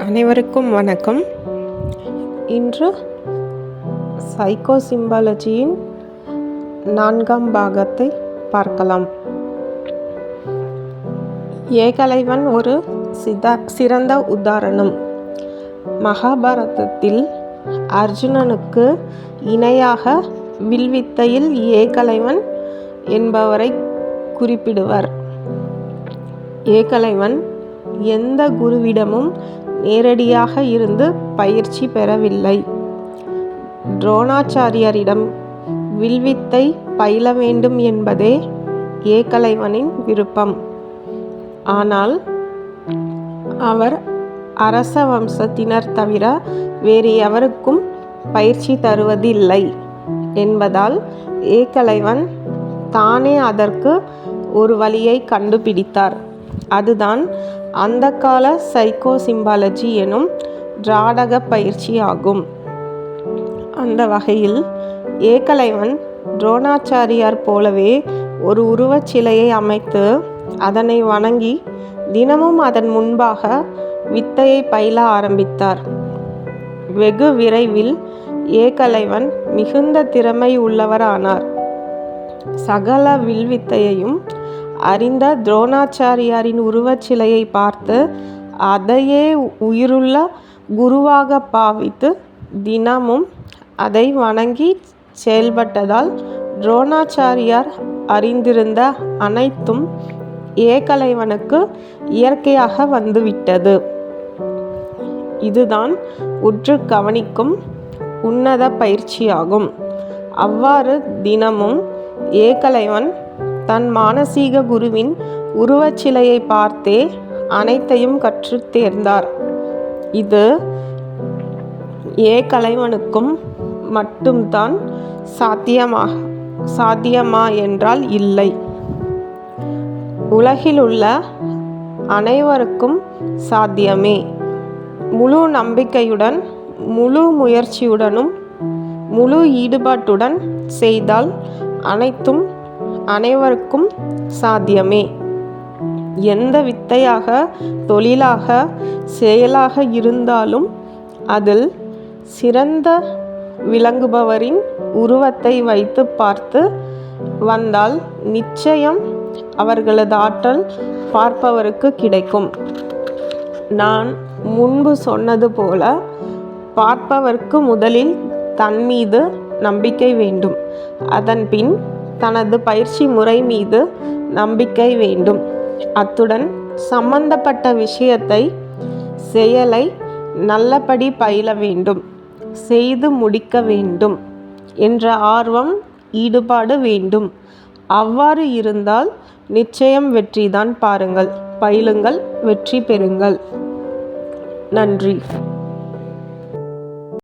அனைவருக்கும் வணக்கம். இன்று சைக்கோசிம்பாலஜியின் 4ஆம் பாகத்தை பார்க்கலாம். ஏகலைவன் ஒரு சிறந்த உதாரணம். மகாபாரதத்தில் அர்ஜுனனுக்கு இணையாக வில்வித்தையில் ஏகலைவன் என்பவரை குறிப்பிடுவர். ஏகலைவன் எந்த குருவிடமும் நேரடியாக இருந்து பயிற்சி பெறவில்லை. துரோணாச்சாரியரிடம் வில்வித்தை பயில வேண்டும் என்பதே ஏகலைவனின் விருப்பம். ஆனால் அவர் அரச வம்சத்தினர் தவிர வேறு எவருக்கும் பயிற்சி தருவதில்லை என்பதால் ஏகலைவன் தானே அதற்கு ஒரு வழியை கண்டுபிடித்தார். அதுதான் அந்த கால சைக்கோசிம்பாலஜி எனும் திராடக பயிற்சி ஆகும். அந்த வகையில் ஏகலைவன் துரோணாச்சாரியார் போலவே ஒரு உருவச் சிலையை அமைத்து அதனை வணங்கி தினமும் அதன் முன்பாக வித்தையை பயில ஆரம்பித்தார். வெகு விரைவில் ஏகலைவன் மிகுந்த திறமை உள்ளவரானார். சகல வில்வித்தையையும் அறிந்த துரோணாச்சாரியாரின் உருவச் சிலையை பார்த்து அதையே உயிருள்ள குருவாக பாவித்து தினமும் அதை வணங்கி செயல்பட்டதால் துரோணாச்சாரியார் அறிந்திருந்த அனைத்தும் ஏகலைவனுக்கு இயற்கையாக வந்துவிட்டது. இதுதான் உற்று கவனிக்கும் உன்னத பயிற்சியாகும். அவ்வாறு தினமும் ஏகலைவன் தன் மானசீக குருவின் உருவச்சிலையை பார்த்தே அனைத்தையும் கற்று தேர்ந்தார். இது ஏகலைவனுக்கும் மட்டும்தான் சாத்தியமா என்றால் இல்லை. உலகிலுள்ள அனைவருக்கும் சாத்தியமே. முழு நம்பிக்கையுடன், முழு முயற்சியுடனும், முழு ஈடுபாட்டுடன் செய்தால் அனைத்தும் அனைவருக்கும் சாத்தியமே. எந்த வித்தையாக, தொழிலாக, செயலாக இருந்தாலும் அதில் சிறந்த விளங்குபவரின் உருவத்தை வைத்து பார்த்து வந்தால் நிச்சயம் அவர்களது ஆற்றல் பார்ப்பவருக்கு கிடைக்கும். நான் முன்பு சொன்னது போல பார்ப்பவருக்கு முதலில் தன் மீது நம்பிக்கை வேண்டும். அதன்பின் தனது பயிற்சி முறை மீது நம்பிக்கை வேண்டும். அத்துடன் சம்பந்தப்பட்ட விஷயத்தை, செயலை நல்லபடி பயில வேண்டும், செய்து முடிக்க வேண்டும் என்ற ஆர்வம், ஈடுபாடு வேண்டும். அவ்வாறு இருந்தால் நிச்சயம் வெற்றிதான். பாருங்கள், பயிலுங்கள், வெற்றி பெறுங்கள். நன்றி.